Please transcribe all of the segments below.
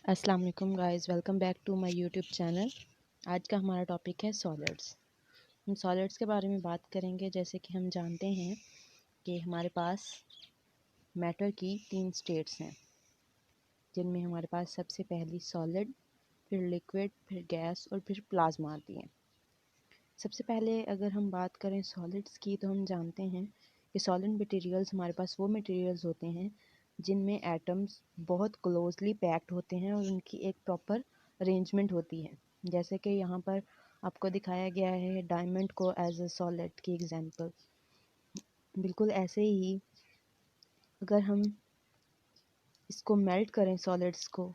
अस्सलाम वालेकुम guys, welcome back to my YouTube channel. आज का हमारा टॉपिक है सॉलिड्स। हम सॉलिड्स के बारे में बात करेंगे। जैसे कि हम जानते हैं कि हमारे पास मैटर की 3 स्टेट्स हैं, जिनमें हमारे पास सबसे पहली सॉलिड, फिर लिक्विड, फिर गैस और फिर प्लाज्मा आती है। सबसे पहले अगर हम बात करें सॉलिड्स की, तो हम जानते हैं कि सॉलिड मटेरियल्स हमारे पास वो मटेरियल्स होते हैं जिनमें एटम्स बहुत क्लोजली पैक्ड होते हैं और उनकी एक प्रॉपर अरेंजमेंट होती है। जैसे कि यहाँ पर आपको दिखाया गया है डायमंड को एज अ सॉलिड की एग्जांपल। बिल्कुल ऐसे ही अगर हम इसको मेल्ट करें सॉलिड्स को,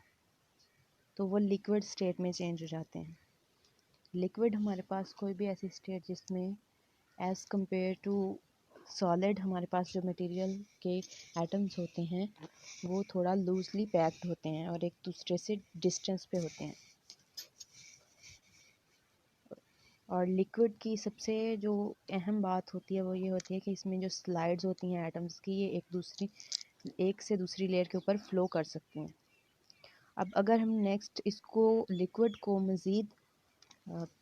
तो वो लिक्विड स्टेट में चेंज हो जाते हैं। लिक्विड हमारे पास कोई भी ऐसी स्टेट जिसमें एज़ कम्पेयर टू सॉलिड हमारे पास जो मटेरियल के एटम्स होते हैं वो थोड़ा लूजली पैक्ड होते हैं और एक दूसरे से डिस्टेंस पे होते हैं। और लिक्विड की सबसे जो अहम बात होती है वो ये होती है कि इसमें जो स्लाइड्स होती हैं एटम्स की, ये एक से दूसरी लेयर के ऊपर फ्लो कर सकती हैं। अब अगर हम नेक्स्ट इसको लिक्विड को मज़ीद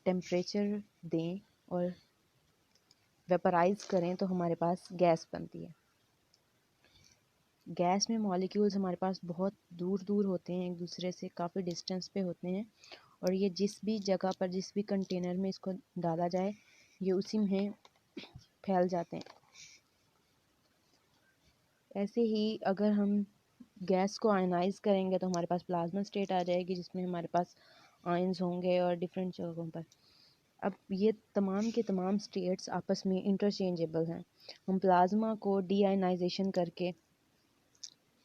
टेम्परेचर दें और वेपराइज करें तो हमारे पास गैस बनती है। गैस में मॉलिक्यूल्स हमारे पास बहुत दूर दूर होते हैं, एक दूसरे से काफ़ी डिस्टेंस पे होते हैं, और ये जिस भी जगह पर जिस भी कंटेनर में इसको डाला जाए ये उसी में फैल जाते हैं। ऐसे ही अगर हम गैस को आयनाइज करेंगे तो हमारे पास प्लाज्मा स्टेट आ जाएगी, जिसमें हमारे पास आयंस होंगे और डिफरेंट जगहों पर। अब ये तमाम के तमाम स्टेट्स आपस में इंटरचेंजेबल हैं। हम प्लाज्मा को डीआयनाइजेशन करके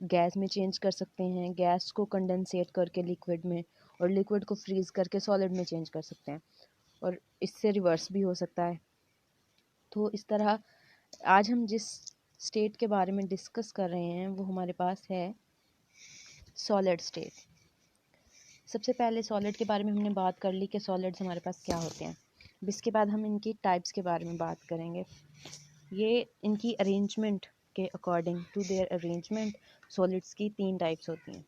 गैस में चेंज कर सकते हैं, गैस को कंडेंसेट करके लिक्विड में, और लिक्विड को फ्रीज़ करके सॉलिड में चेंज कर सकते हैं, और इससे रिवर्स भी हो सकता है। तो इस तरह आज हम जिस स्टेट के बारे में डिस्कस कर रहे हैं वो हमारे पास है सॉलिड स्टेट। सबसे पहले सॉलिड के बारे में हमने बात कर ली कि सॉलिड्स हमारे पास क्या होते हैं। अब इसके बाद हम इनकी टाइप्स के बारे में बात करेंगे। ये इनकी अरेंजमेंट के according to their arrangement solids की 3 टाइप्स होती हैं।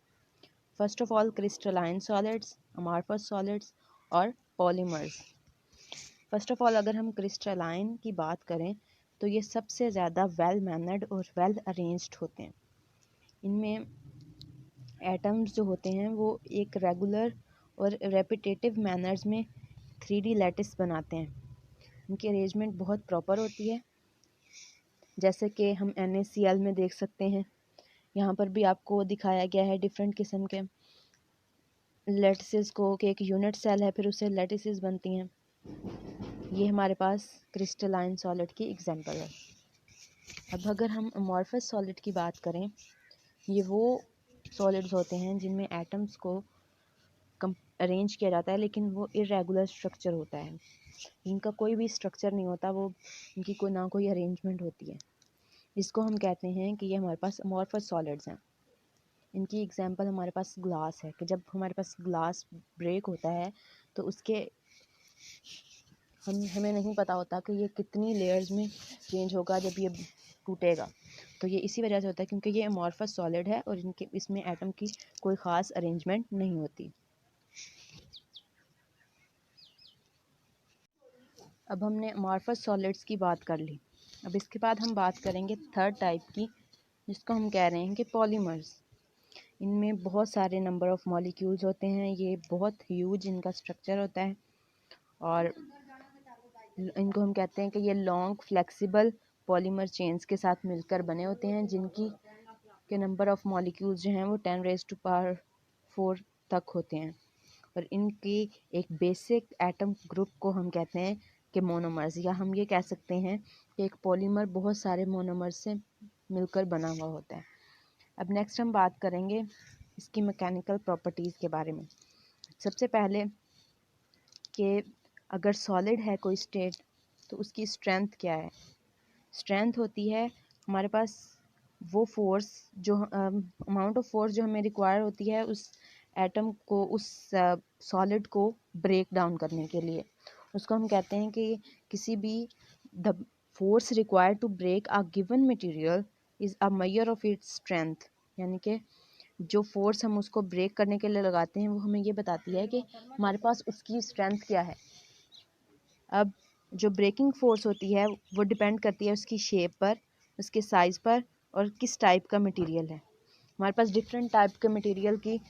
First of all crystalline solids, amorphous solids और पॉलीमर्स। फर्स्ट ऑफ ऑल अगर हम क्रिस्टलाइन की बात करें तो ये सबसे ज़्यादा वेल मैनर्ड और वेल अरेंज्ड होते हैं। इनमें एटम्स जो होते हैं वो एक रेगुलर और रेपिटेटिव मैनर्स में 3D लैटिस बनाते हैं। इनकी अरेंजमेंट बहुत प्रॉपर होती है, जैसे कि हम NaCl में देख सकते हैं। यहाँ पर भी आपको दिखाया गया है डिफरेंट किस्म के लैटिसेस को, कि एक यूनिट सेल है फिर उससे लैटिसेस बनती हैं। ये हमारे पास क्रिस्टलाइन सॉलिड की एग्जांपल है। अब अगर हम अमॉर्फस सॉलिड की बात करें, ये वो सॉलिड्स होते हैं जिनमें एटम्स को अरेंज किया जाता है, लेकिन वो इरेगुलर स्ट्रक्चर होता है। इनका कोई भी स्ट्रक्चर नहीं होता, वो इनकी कोई ना कोई अरेंजमेंट होती है। इसको हम कहते हैं कि ये हमारे पास अमॉर्फस सॉलिड्स हैं। इनकी एग्जांपल हमारे पास ग्लास है, कि जब हमारे पास ग्लास ब्रेक होता है तो उसके हमें नहीं पता होता कि ये कितनी लेयर्स में चेंज होगा जब ये टूटेगा। तो ये इसी वजह से होता है क्योंकि ये अमॉर्फस सॉलिड है और इनके इसमें एटम की कोई ख़ास अरेंजमेंट नहीं होती। अब हमने अमॉर्फस सॉलिड्स की बात कर ली। अब इसके बाद हम बात करेंगे थर्ड टाइप की, जिसको हम कह रहे हैं कि पॉलीमर्स। इनमें बहुत सारे नंबर ऑफ़ मॉलिक्यूल्स होते हैं, ये बहुत ह्यूज इनका स्ट्रक्चर होता है, और इनको हम कहते हैं कि ये लॉन्ग फ्लेक्सिबल पॉलीमर चेन्स के साथ मिलकर बने होते हैं, जिनकी के नंबर ऑफ़ मॉलिक्यूल्स जो हैं वो 10⁴ तक होते हैं। और इनकी एक बेसिक एटम ग्रुप को हम कहते हैं कि मोनोमर्स, या हम ये कह सकते हैं कि एक पॉलीमर बहुत सारे मोनोमर्स से मिलकर बना हुआ होता है। अब नेक्स्ट हम बात करेंगे इसकी मैकेनिकल प्रॉपर्टीज़ के बारे में। सबसे पहले कि अगर सॉलिड है कोई स्टेट तो उसकी स्ट्रेंथ क्या है। स्ट्रेंथ होती है हमारे पास वो फोर्स, जो अमाउंट ऑफ फोर्स जो हमें रिक्वायर होती है उस एटम को, उस सॉलिड को ब्रेक डाउन करने के लिए। उसको हम कहते हैं कि किसी भी the force required to break a given material is a measure of its strength. यानी कि जो फोर्स हम उसको ब्रेक करने के लिए लगाते हैं वो हमें ये बताती है कि हमारे पास उसकी स्ट्रेंथ क्या है। अब जो ब्रेकिंग फोर्स होती है वो डिपेंड करती है उसकी शेप पर, उसके साइज़ पर और किस टाइप का मटेरियल है। हमारे पास डिफरेंट टाइप के मटेरियल की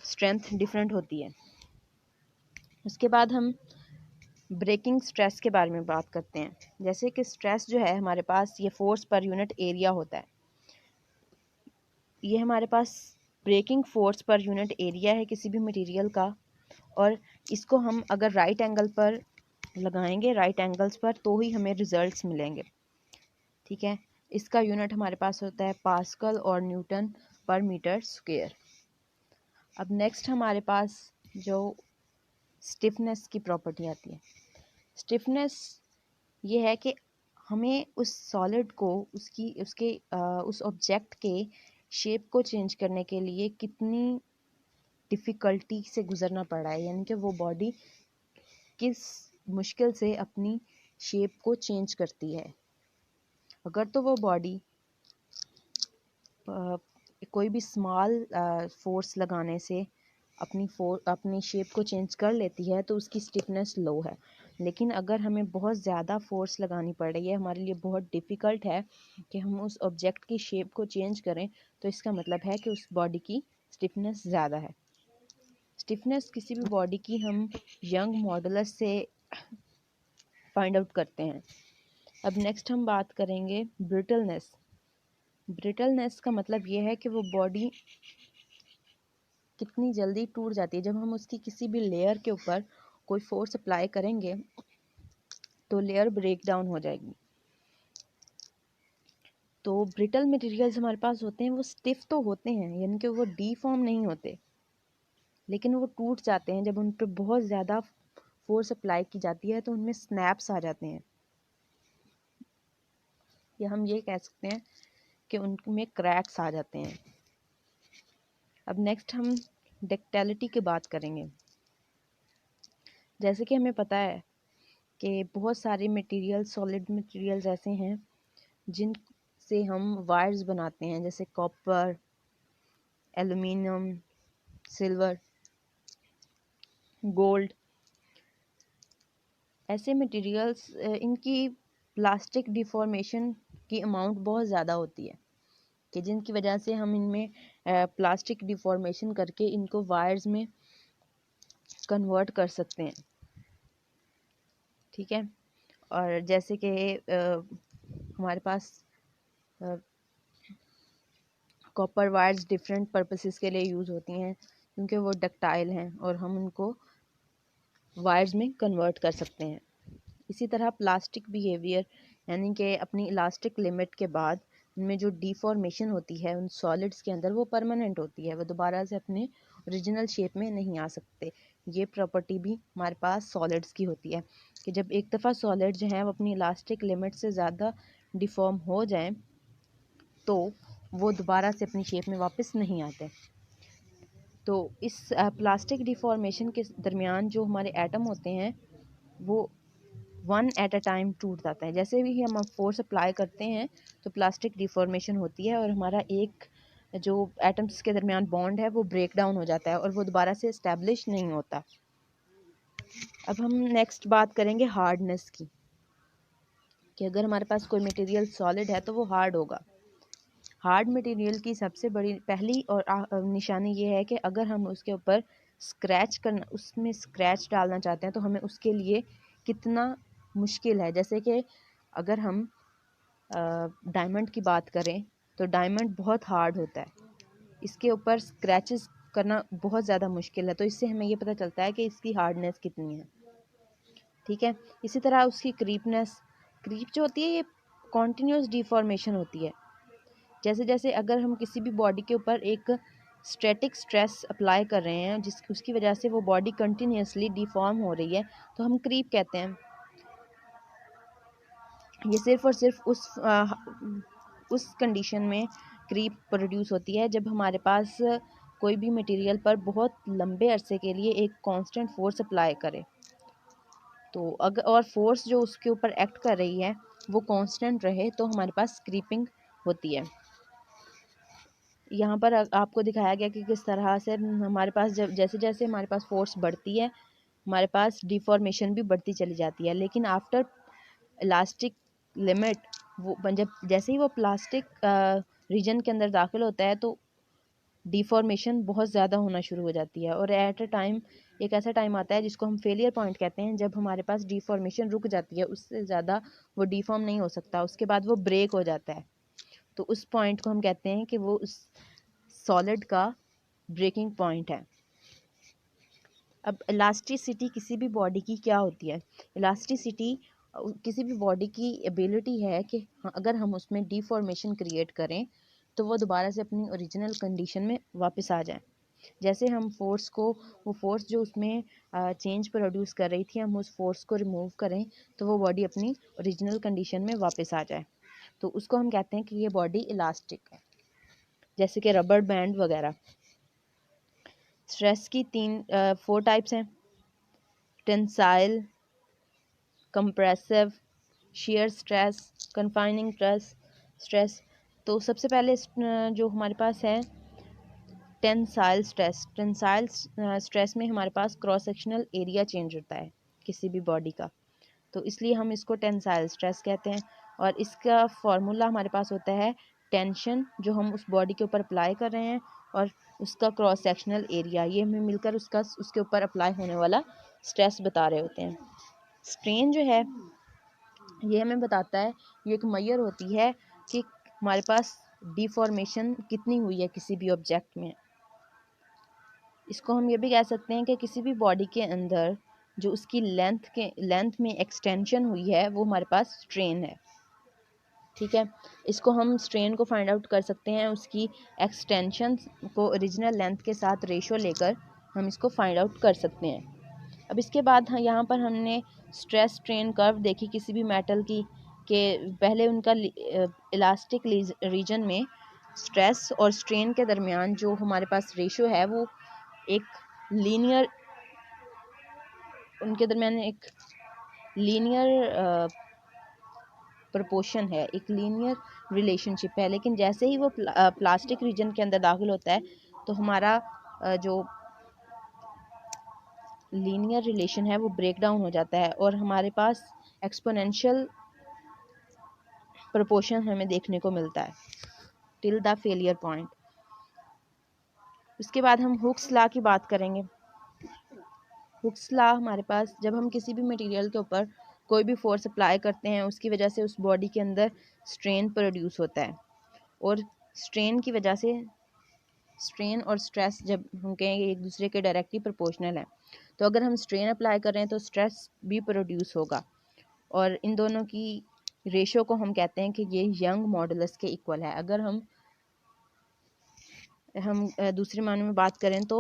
स्ट्रेंथ डिफरेंट होती है। उसके बाद हम ब्रेकिंग स्ट्रेस के बारे में बात करते हैं। जैसे कि स्ट्रेस जो है हमारे पास ये फोर्स पर यूनिट एरिया होता है। ये हमारे पास breaking force per unit area है किसी भी मटेरियल का, और इसको हम अगर राइट एंगल पर लगाएंगे, राइट एंगल्स पर, तो ही हमें रिजल्ट्स मिलेंगे। ठीक है, इसका यूनिट हमारे पास होता है पास्कल और न्यूटन पर मीटर स्क्वायर। अब नेक्स्ट हमारे पास जो स्टिफनेस की प्रॉपर्टी आती है। स्टिफनेस ये है कि हमें उस सॉलिड को उस ऑब्जेक्ट के शेप को चेंज करने के लिए कितनी डिफ़िकल्टी से गुजरना पड़ रहा है, यानी कि वो बॉडी किस मुश्किल से अपनी शेप को चेंज करती है। अगर तो वो बॉडी कोई भी स्मॉल फोर्स लगाने से अपनी शेप को चेंज कर लेती है तो उसकी स्टिफनेस लो है। लेकिन अगर हमें बहुत ज़्यादा फोर्स लगानी पड़ रही है, हमारे लिए बहुत डिफ़िकल्ट है कि हम उस ऑब्जेक्ट की शेप को चेंज करें, तो इसका मतलब है कि उस बॉडी की स्टिफनेस ज़्यादा है। स्टिफनेस किसी भी बॉडी की हम यंग मॉडुलस से फाइंड आउट करते हैं। अब नेक्स्ट हम बात करेंगे ब्रिटलनेस। ब्रिटलनेस का मतलब ये है कि वो बॉडी कितनी जल्दी टूट जाती है। जब हम उसकी किसी भी लेयर के ऊपर कोई फोर्स अप्लाई करेंगे तो लेयर ब्रेक डाउन हो जाएगी। तो ब्रिटल मटेरियल्स हमारे पास होते हैं वो स्टिफ तो होते हैं, यानी कि वो डीफॉर्म नहीं होते, लेकिन वो टूट जाते हैं। जब उन पर बहुत ज़्यादा फोर्स अप्लाई की जाती है तो उनमें स्नैप्स आ जाते हैं, या हम ये कह सकते हैं कि उनमें क्रैक्स आ जाते हैं। अब नेक्स्ट हम डक्टिलिटी की बात करेंगे। जैसे कि हमें पता है कि बहुत सारे मटेरियल, सॉलिड मटेरियल्स ऐसे हैं जिन से हम वायर्स बनाते हैं, जैसे कॉपर, एल्युमिनियम, सिल्वर, गोल्ड। ऐसे मटेरियल्स इनकी प्लास्टिक डिफॉर्मेशन की अमाउंट बहुत ज़्यादा होती है कि जिनकी वजह से हम इनमें प्लास्टिक डिफॉर्मेशन करके इनको वायर्स में कन्वर्ट कर सकते हैं। ठीक है, और जैसे कि हमारे पास कॉपर वायर्स डिफरेंट पर्पसेस के लिए यूज़ होती हैं क्योंकि वो डक्टाइल हैं और हम उनको वायर्स में कन्वर्ट कर सकते हैं। इसी तरह प्लास्टिक बिहेवियर, यानी कि अपनी इलास्टिक लिमिट के बाद इनमें जो डिफॉर्मेशन होती है उन सॉलिड्स के अंदर, वो परमानेंट होती है, वो दोबारा से अपने ओरिजिनल शेप में नहीं आ सकते। ये प्रॉपर्टी भी हमारे पास सॉलिड्स की होती है कि जब एक दफ़ा सॉलिड जो है वो अपनी इलास्टिक लिमिट से ज़्यादा डिफॉर्म हो जाए तो वो दोबारा से अपनी शेप में वापस नहीं आते। तो इस प्लास्टिक डिफॉर्मेशन के दरमियान जो हमारे एटम होते हैं वो वन एट अ टाइम टूट जाता है। जैसे भी हम फोर्स अप्लाई करते हैं तो प्लास्टिक डिफॉर्मेशन होती है और हमारा एक जो एटम्स के दरमियान बॉन्ड है वो ब्रेक डाउन हो जाता है और वो दोबारा से इस्टेब्लिश नहीं होता। अब हम नेक्स्ट बात करेंगे हार्डनेस की, कि अगर हमारे पास कोई मटेरियल सॉलिड है तो वो हार्ड होगा। हार्ड मटेरियल की सबसे बड़ी पहली और निशानी ये है कि अगर हम उसके ऊपर उसमें स्क्रैच डालना चाहते हैं तो हमें उसके लिए कितना मुश्किल है। जैसे कि अगर हम डायमंड की बात करें तो डायमंड बहुत हार्ड होता है, इसके ऊपर स्क्रैचेस करना बहुत ज़्यादा मुश्किल है, तो इससे हमें ये पता चलता है कि इसकी हार्डनेस कितनी है। ठीक है, इसी तरह उसकी क्रीप जो होती है ये कॉन्टीन्यूस डिफॉर्मेशन होती है। जैसे जैसे अगर हम किसी भी बॉडी के ऊपर एक स्टैटिक स्ट्रेस अप्लाई कर रहे हैं उसकी वजह से वो बॉडी कंटिन्यूसली डिफॉर्म हो रही है तो हम क्रीप कहते हैं। ये सिर्फ और सिर्फ उस कंडीशन में क्रीप प्रोड्यूस होती है जब हमारे पास कोई भी मटेरियल पर बहुत लंबे अरसे के लिए एक कांस्टेंट फोर्स अप्लाई करे। तो अगर और फोर्स जो उसके ऊपर एक्ट कर रही है वो कांस्टेंट रहे तो हमारे पास क्रीपिंग होती है। यहाँ पर आपको दिखाया गया कि किस तरह से हमारे पास जब जैसे जैसे हमारे पास फोर्स बढ़ती है हमारे पास डिफॉर्मेशन भी बढ़ती चली जाती है, लेकिन आफ्टर इलास्टिक लिमिट वो जब जैसे ही वो प्लास्टिक रीजन के अंदर दाखिल होता है तो डिफॉर्मेशन बहुत ज़्यादा होना शुरू हो जाती है, और एट अ टाइम एक ऐसा टाइम आता है जिसको हम फेलियर पॉइंट कहते हैं, जब हमारे पास डिफॉर्मेशन रुक जाती है, उससे ज़्यादा वो डिफॉर्म नहीं हो सकता, उसके बाद वो ब्रेक हो जाता है। तो उस पॉइंट को हम कहते हैं कि वो उस सॉलिड का ब्रेकिंग पॉइंट है। अब इलास्टिसिटी किसी भी बॉडी की क्या होती है? इलास्टिसिटी किसी भी बॉडी की एबिलिटी है कि अगर हम उसमें डिफॉर्मेशन क्रिएट करें तो वो दोबारा से अपनी ओरिजिनल कंडीशन में वापस आ जाए। जैसे हम फोर्स को, वो फोर्स जो उसमें चेंज प्रोड्यूस कर रही थी, हम उस फोर्स को रिमूव करें तो वो बॉडी अपनी ओरिजिनल कंडीशन में वापस आ जाए, तो उसको हम कहते हैं कि ये बॉडी इलास्टिक है, जैसे कि रबर बैंड वगैरह। स्ट्रेस की 4 टाइप्स हैं: tensile, compressive, shear stress, confining stress. तो सबसे पहले जो हमारे पास है टेंसाइल स्ट्रेस। टेंसाइल स्ट्रेस में हमारे पास क्रॉस सेक्शनल एरिया चेंज होता है किसी भी बॉडी का, तो इसलिए हम इसको टेंसाइल स्ट्रेस कहते हैं। और इसका फॉर्मूला हमारे पास होता है टेंशन जो हम उस बॉडी के ऊपर अप्लाई कर रहे हैं, और उसका क्रॉस सेक्शनल एरिया, ये हमें मिलकर उसके ऊपर अप्लाई होने वाला स्ट्रेस बता रहे होते हैं। स्ट्रेन जो है ये हमें बताता है, ये एक मेजर होती है कि हमारे पास डिफॉर्मेशन कितनी हुई है किसी भी ऑब्जेक्ट में। इसको हम ये भी कह सकते हैं कि किसी भी बॉडी के अंदर जो उसकी लेंथ में एक्सटेंशन हुई है वो हमारे पास स्ट्रेन है। ठीक है, इसको हम स्ट्रेन को फाइंड आउट कर सकते हैं उसकी एक्सटेंशन को ओरिजिनल लेंथ के साथ रेशो लेकर हम इसको फाइंड आउट कर सकते हैं। अब इसके बाद यहाँ पर हमने स्ट्रेस स्ट्रेन कर्व देखी किसी भी मेटल की, कि पहले उनका इलास्टिक रीजन में स्ट्रेस और स्ट्रेन के दरमियान जो हमारे पास रेशो है वो एक लीनियर, उनके दरमियान एक लीनियर प्रोपोर्शन है, एक लीनियर रिलेशनशिप है। लेकिन जैसे ही वो प्लास्टिक रीजन के अंदर दाखिल होता है तो हमारा जो लीनियर रिलेशन है वो ब्रेक डाउन हो जाता है और हमारे पास एक्सपोनेंशियल प्रोपोर्शन हमें देखने को मिलता है टिल द फेलियर पॉइंट। उसके बाद हम हुक्स लॉ की बात करेंगे। हुक्स लॉ हमारे पास, जब हम किसी भी मटेरियल के ऊपर कोई भी फोर्स अप्लाई करते हैं उसकी वजह से उस बॉडी के अंदर स्ट्रेन प्रोड्यूस होता है, और स्ट्रेन की वजह से स्ट्रेन और स्ट्रेस जब हम कहेंगे एक दूसरे के डायरेक्टली प्रोपोर्शनल है, तो अगर हम स्ट्रेन अप्लाई कर रहे हैं तो स्ट्रेस भी प्रोड्यूस होगा, और इन दोनों की रेशो को हम कहते हैं कि ये यंग मॉडुलस के इक्वल है। अगर हम दूसरे मानों में बात करें तो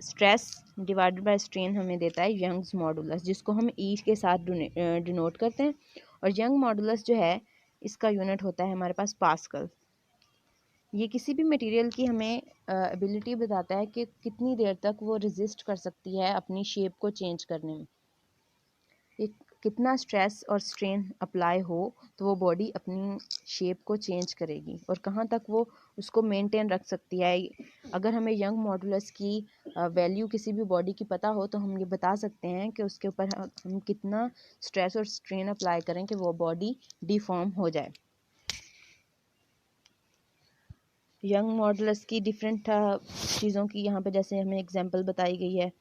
स्ट्रेस डिवाइडेड बाय स्ट्रेन हमें देता है यंग्स मॉडुलस, जिसको हम ई के साथ डिनोट करते हैं, और यंग मॉडुलस जो है इसका यूनिट होता है हमारे पास पास्कल। ये किसी भी मटेरियल की हमें एबिलिटी बताता है कि कितनी देर तक वो रेजिस्ट कर सकती है अपनी शेप को चेंज करने में। एक कितना स्ट्रेस और स्ट्रेन अप्लाई हो तो वो बॉडी अपनी शेप को चेंज करेगी, और कहाँ तक वो उसको मेंटेन रख सकती है। अगर हमें यंग मॉडुलस की वैल्यू किसी भी बॉडी की पता हो तो हम ये बता सकते हैं कि उसके ऊपर हम कितना स्ट्रेस और स्ट्रेन अप्लाई करें कि वो बॉडी डिफॉर्म हो जाए। यंग मॉडुलस की डिफरेंट चीज़ों की यहाँ पे जैसे हमें एग्जांपल बताई गई है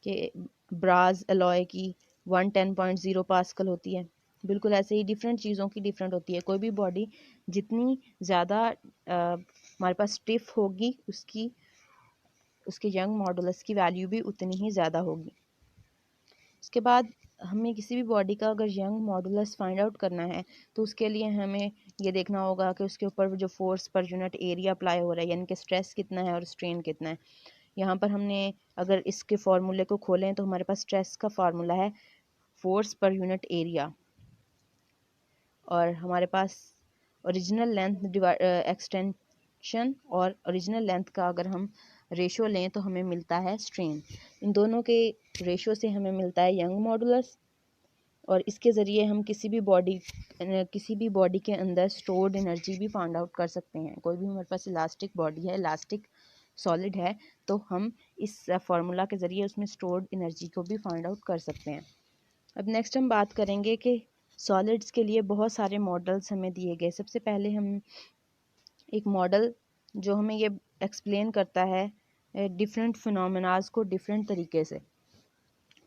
कि ब्रास अलॉय की 110.0 पास्कल होती है। बिल्कुल ऐसे ही डिफरेंट चीज़ों की डिफरेंट होती है। कोई भी बॉडी जितनी ज़्यादा हमारे पास स्टिफ होगी उसके यंग मॉडुलस की वैल्यू भी उतनी ही ज़्यादा होगी। उसके बाद हमें किसी भी बॉडी का अगर यंग मॉडुलस फाइंड आउट करना है तो उसके लिए हमें ये देखना होगा कि उसके ऊपर जो force per unit area apply हो रहा है, यानी कि स्ट्रेस कितना है और स्ट्रेन कितना है। यहाँ पर हमने अगर इसके फार्मूले को खोलें तो हमारे पास स्ट्रेस का फार्मूला है फोर्स पर यूनिट एरिया, और हमारे पास ओरिजिनल लेंथ एक्सटेंशन और ओरिजिनल लेंथ का अगर हम रेशो लें तो हमें मिलता है स्ट्रेन। इन दोनों के रेशो से हमें मिलता है यंग मॉडुलस, और इसके ज़रिए हम किसी भी बॉडी के अंदर स्टोर्ड एनर्जी भी फाइंड आउट कर सकते हैं। कोई भी हमारे पास इलास्टिक बॉडी है, इलास्टिक सॉलिड है, तो हम इस फार्मूला के ज़रिए उसमें स्टोर्ड एनर्जी को भी फाइंड आउट कर सकते हैं। अब नेक्स्ट हम बात करेंगे कि सॉलिड्स के लिए बहुत सारे मॉडल्स हमें दिए गए। सबसे पहले हम एक मॉडल जो हमें ये एक्सप्लेन करता है डिफरेंट फिनोमेनाज को डिफरेंट तरीके से।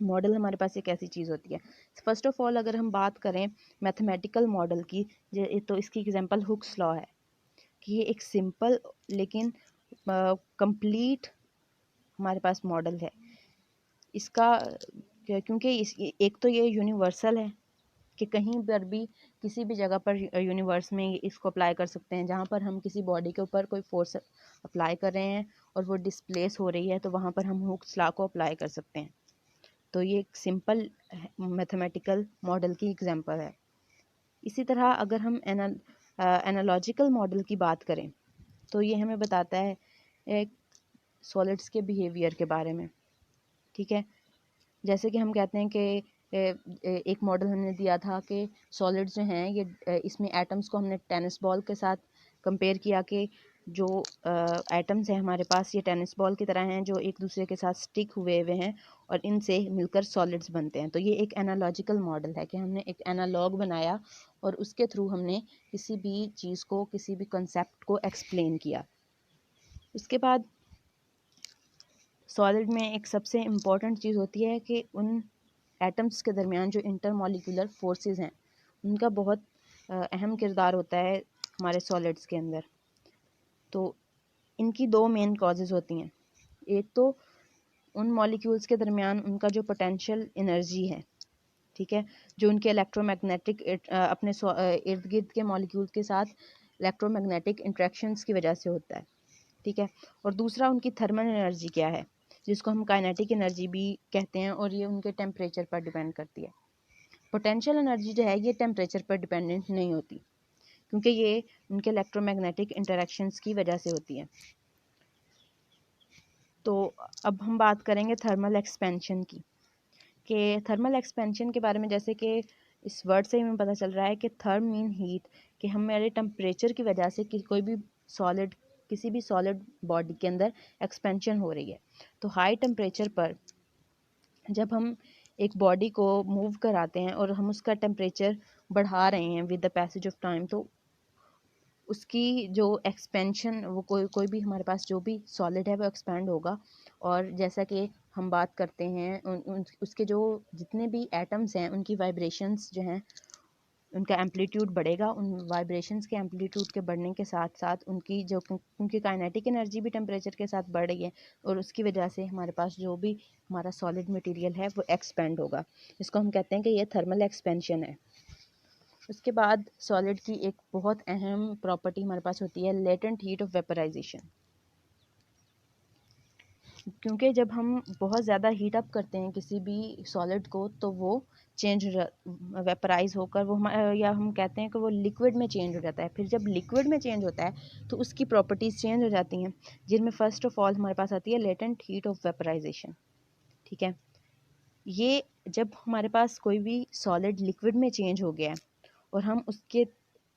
मॉडल हमारे पास एक ऐसी चीज़ होती है। फर्स्ट ऑफ ऑल अगर हम बात करें मैथमेटिकल मॉडल की, तो इसकी एग्जांपल हुक्स लॉ है कि ये एक सिंपल लेकिन कंप्लीट हमारे पास मॉडल है इसका, क्योंकि एक तो ये यूनिवर्सल है कि कहीं पर भी किसी भी जगह पर यूनिवर्स में इसको अप्लाई कर सकते हैं। जहाँ पर हम किसी बॉडी के ऊपर कोई फोर्स अप्लाई कर रहे हैं और वो डिस्प्लेस हो रही है, तो वहाँ पर हम हुक्स लॉ को अप्लाई कर सकते हैं। तो ये एक सिंपल मैथमेटिकल मॉडल की एग्जांपल है। इसी तरह अगर हम एनालॉजिकल मॉडल की बात करें, तो ये हमें बताता है एक सॉलिड्स के बिहेवियर के बारे में। ठीक है, जैसे कि हम कहते हैं कि एक मॉडल हमने दिया था कि सॉलिड्स जो हैं ये इसमें एटम्स को हमने टेनिस बॉल के साथ कंपेयर किया कि जो एटम्स हैं हमारे पास ये टेनिस बॉल की तरह हैं जो एक दूसरे के साथ स्टिक हुए हुए हैं और इनसे मिलकर सॉलिड्स बनते हैं। तो ये एक एनालॉजिकल मॉडल है कि हमने एक एनालॉग बनाया और उसके थ्रू हमने किसी भी चीज़ को, किसी भी कंसेप्ट को एक्सप्लेन किया। उसके बाद सॉलिड में एक सबसे इम्पॉर्टेंट चीज़ होती है कि उन एटम्स के दरमियान जो इंटरमॉलिक्यूलर फोर्सेस हैं उनका बहुत अहम किरदार होता है हमारे सॉलिड्स के अंदर। तो इनकी दो मेन कॉजेज़ होती हैं। एक तो उन मॉलिक्यूल्स के दरमियान उनका जो पोटेंशियल एनर्जी है, ठीक है, जो उनके इलेक्ट्रोमैग्नेटिक अपने इर्द गिर्द के मॉलिक्यूल्स के साथ इलेक्ट्रोमैग्नेटिक इंट्रैक्शंस की वजह से होता है। ठीक है, और दूसरा उनकी थर्मल एनर्जी क्या है, जिसको हम काइनेटिक एनर्जी भी कहते हैं, और ये उनके टेम्परेचर पर डिपेंड करती है। पोटेंशियल एनर्जी जो है ये टेम्परेचर पर डिपेंडेंट नहीं होती, क्योंकि ये उनके इलेक्ट्रोमैग्नेटिक इंटरेक्शंस की वजह से होती है। तो अब हम बात करेंगे थर्मल एक्सपेंशन की, कि थर्मल एक्सपेंशन के बारे में, जैसे कि इस वर्ड से ही हमें पता चल रहा है कि थर्म मीन हीट, कि हमारे टेम्परेचर की वजह से कोई भी सॉलिड, किसी भी सॉलिड बॉडी के अंदर एक्सपेंशन हो रही है। तो हाई टेम्परेचर पर जब हम एक बॉडी को मूव कराते हैं और हम उसका टेम्परेचर बढ़ा रहे हैं with the passage of time, तो उसकी जो एक्सपेंशन, वो कोई भी हमारे पास जो भी सॉलिड है वो एक्सपेंड होगा। और जैसा कि हम बात करते हैं उसके जो जितने भी एटम्स हैं उनकी वाइब्रेशंस जो हैं उनका एम्पलीट्यूड बढ़ेगा। उन वाइब्रेशंस के एम्पलीट्यूड के बढ़ने के साथ साथ उनकी काइनेटिक एनर्जी भी टेम्परेचर के साथ बढ़ रही है, और उसकी वजह से हमारे पास जो भी हमारा सॉलिड मटेरियल है वो एक्सपेंड होगा। इसको हम कहते हैं कि ये थर्मल एक्सपेंशन है। उसके बाद सॉलिड की एक बहुत अहम प्रॉपर्टी हमारे पास होती है लेटेंट हीट ऑफ वेपराइजेशन, क्योंकि जब हम बहुत ज़्यादा हीट अप करते हैं किसी भी सॉलिड को, तो वो चेंज वेपराइज होकर वो या हम कहते हैं कि वो लिक्विड में चेंज हो जाता है। फिर जब लिक्विड में चेंज होता है तो उसकी प्रॉपर्टीज़ चेंज हो जाती हैं, जिनमें फ़र्स्ट ऑफ ऑल हमारे पास आती है लेटेंट हीट ऑफ वेपराइजेशन। ठीक है, ये जब हमारे पास कोई भी सॉलिड लिक्विड में चेंज हो गया है और हम उसके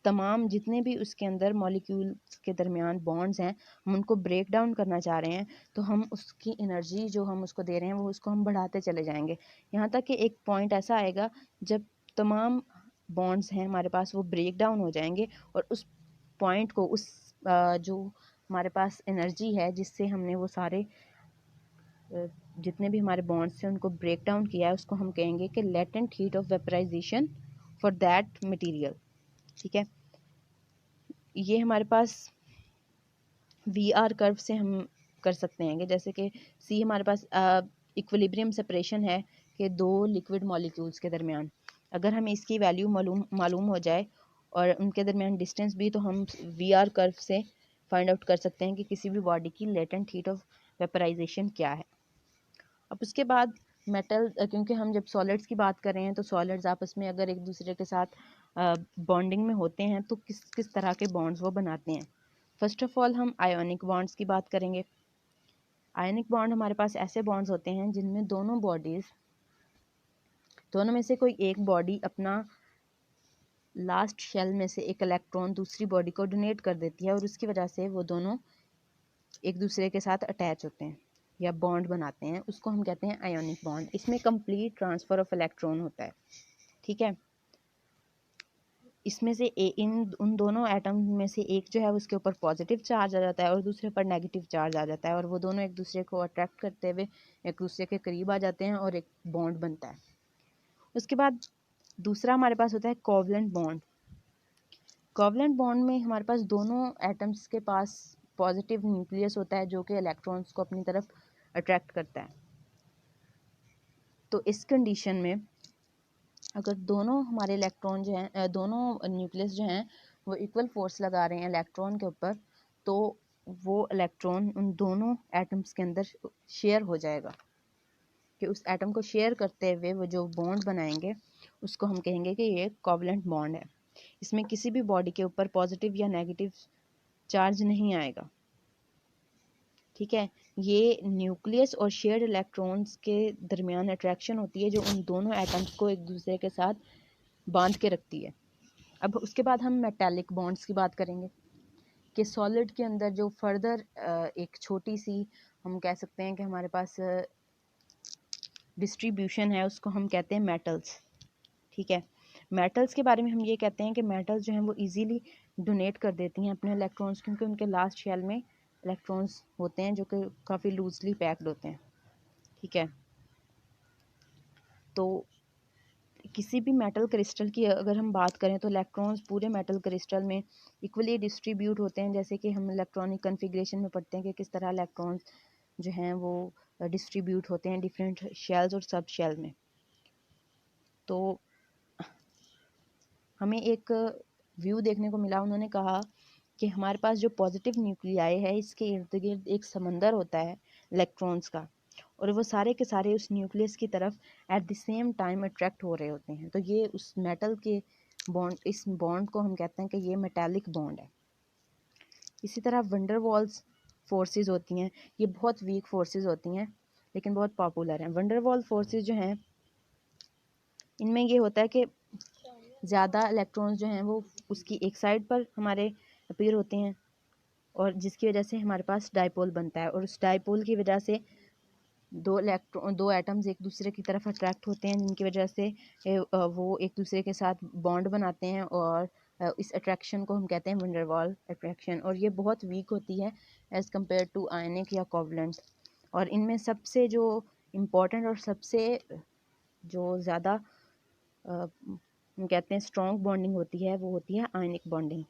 तमाम जितने भी उसके अंदर मॉलिक्यूल्स के दरमियान बॉन्ड्स हैं हम उनको ब्रेक डाउन करना चाह रहे हैं, तो हम उसकी एनर्जी जो हम उसको दे रहे हैं वो उसको हम बढ़ाते चले जाएंगे, यहाँ तक कि एक पॉइंट ऐसा आएगा जब तमाम बॉन्ड्स हैं हमारे पास वो ब्रेक डाउन हो जाएंगे, और उस पॉइंट को, उस जो हमारे पास एनर्जी है जिससे हमने वो सारे जितने भी हमारे बॉन्ड्स हैं उनको ब्रेक डाउन किया है, उसको हम कहेंगे कि latent heat of vaporisation for that material. ठीक है, ये हमारे पास VR कर्व से हम कर सकते हैं कि जैसे कि सी हमारे पास इक्विलिब्रियम सेपरेशन है कि दो लिक्विड मॉलिक्यूल्स के दरमियान, अगर हमें इसकी वैल्यू मालूम हो जाए और उनके दरमियान डिस्टेंस भी, तो हम VR कर्व से फाइंड आउट कर सकते हैं कि किसी भी बॉडी की लेटेंट हीट ऑफ वेपराइजेशन क्या है। अब उसके बाद मेटल, क्योंकि हम जब सॉलिड्स की बात कर रहे हैं तो सॉलिड्स आपस में अगर एक दूसरे के साथ बॉन्डिंग में होते हैं तो किस किस तरह के बॉन्ड्स वो बनाते हैं। फर्स्ट ऑफ ऑल हम आयोनिक बॉन्ड्स की बात करेंगे। आयोनिक बॉन्ड हमारे पास ऐसे बॉन्ड्स होते हैं जिनमें दोनों बॉडीज़ दोनों में से कोई एक बॉडी अपना लास्ट शेल में से एक इलेक्ट्रॉन दूसरी बॉडी को डोनेट कर देती है और उसकी वजह से वो दोनों एक दूसरे के साथ अटैच होते हैं या बॉन्ड बनाते हैं, उसको हम कहते हैं आयोनिक बॉन्ड। इसमें कंप्लीट ट्रांसफ़र ऑफ इलेक्ट्रॉन होता है, ठीक है। इसमें से इन उन दोनों एटम में से एक जो है उसके ऊपर पॉजिटिव चार्ज आ जाता है और दूसरे पर नेगेटिव चार्ज आ जाता है और वो दोनों एक दूसरे को अट्रैक्ट करते हुए एक दूसरे के करीब आ जाते हैं और एक बॉन्ड बनता है। उसके बाद दूसरा हमारे पास होता है कोवलेंट बॉन्ड। कोवलेंट बॉन्ड में हमारे पास दोनों एटम्स के पास पॉजिटिव न्यूक्लियस होता है जो कि इलेक्ट्रॉन्स को अपनी तरफ अट्रैक्ट करता है। तो इस कंडीशन में अगर दोनों हमारे इलेक्ट्रॉन जो हैं, दोनों न्यूक्लियस जो हैं वो इक्वल फोर्स लगा रहे हैं इलेक्ट्रॉन के ऊपर, तो वो इलेक्ट्रॉन उन दोनों एटम्स के अंदर शेयर हो जाएगा कि उस एटम को शेयर करते हुए वो जो बॉन्ड बनाएंगे उसको हम कहेंगे कि ये कोवलेंट बॉन्ड है। इसमें किसी भी बॉडी के ऊपर पॉजिटिव या नेगेटिव चार्ज नहीं आएगा, ठीक है। ये न्यूक्लियस और शेयर्ड इलेक्ट्रॉन्स के दरमियान अट्रैक्शन होती है जो उन दोनों एटम्स को एक दूसरे के साथ बांध के रखती है। अब उसके बाद हम मेटालिक बॉन्ड्स की बात करेंगे कि सॉलिड के अंदर जो फर्दर एक छोटी सी हम कह सकते हैं कि हमारे पास डिस्ट्रीब्यूशन है, उसको हम कहते हैं मेटल्स, ठीक है। मेटल्स के बारे में हम ये कहते हैं कि मेटल्स जो हैं वो इजीली डोनेट कर देती हैं अपने इलेक्ट्रॉन्स, क्योंकि उनके लास्ट शेल में इलेक्ट्रॉन्स होते हैं जो कि काफ़ी लूजली पैक्ड होते हैं, ठीक है। तो किसी भी मेटल क्रिस्टल की अगर हम बात करें तो इलेक्ट्रॉन्स पूरे मेटल क्रिस्टल में इक्वली डिस्ट्रीब्यूट होते हैं, जैसे कि हम इलेक्ट्रॉनिक कन्फिग्रेशन में पढ़ते हैं कि किस तरह इलेक्ट्रॉन्स जो हैं वो डिस्ट्रीब्यूट होते हैं डिफरेंट शेल्स और सब शेल में। तो हमें एक व्यू देखने को मिला, उन्होंने कहा कि हमारे पास जो पॉजिटिव न्यूक्लियाई है इसके इर्द गिर्द एक समंदर होता है इलेक्ट्रॉन्स का, और वो सारे के सारे उस न्यूक्लियस की तरफ at the same time attract हो रहे होते हैं। तो ये उस मेटल के बॉन्ड, इस बॉन्ड को हम कहते हैं कि ये मेटालिक बॉन्ड है। इसी तरह वंडरवॉल्स फोर्सेस होती हैं, ये बहुत वीक फोर्सेस होती हैं लेकिन बहुत पॉपुलर हैं। वंडरवॉल फोर्सेस जो हैं इनमें ये होता है कि ज़्यादा इलेक्ट्रॉन्स जो हैं वो उसकी एक साइड पर हमारे अपीयर होते हैं और जिसकी वजह से हमारे पास डाइपोल बनता है, और उस डाइपोल की वजह से दो एटम्स एक दूसरे की तरफ अट्रैक्ट होते हैं, जिनकी वजह से वो एक दूसरे के साथ बॉन्ड बनाते हैं और इस अट्रैक्शन को हम कहते हैं वंडरवॉल अट्रैक्शन, और ये बहुत वीक होती है एज़ कम्पेयर टू आयनिक या कोवलेंट। और इनमें सबसे जो इम्पोर्टेंट और सबसे जो ज़्यादा हम कहते हैं स्ट्रॉन्ग बॉन्डिंग होती है वो होती है आयनिक बॉन्डिंग।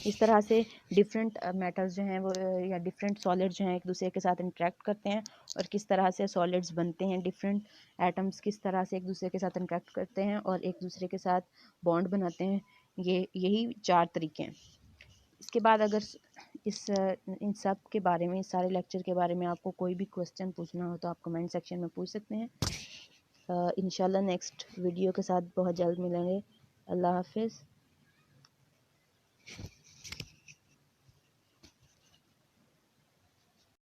इस तरह से डिफरेंट मेटल्स जो हैं वो या डिफरेंट सॉलिड्स जो हैं एक दूसरे के साथ इंटरेक्ट करते हैं, और किस तरह से सॉलिड्स बनते हैं, डिफरेंट एटम्स किस तरह से एक दूसरे के साथ इंटरेक्ट करते हैं और एक दूसरे के साथ बॉन्ड बनाते हैं। यही 4 तरीके हैं। इसके बाद अगर इन सब के बारे में, इस सारे लेक्चर के बारे में आपको कोई भी क्वेश्चन पूछना हो तो आप कमेंट सेक्शन में पूछ सकते हैं। इंशाल्लाह नेक्स्ट वीडियो के साथ बहुत जल्द मिलेंगे। अल्लाह हाफिज़।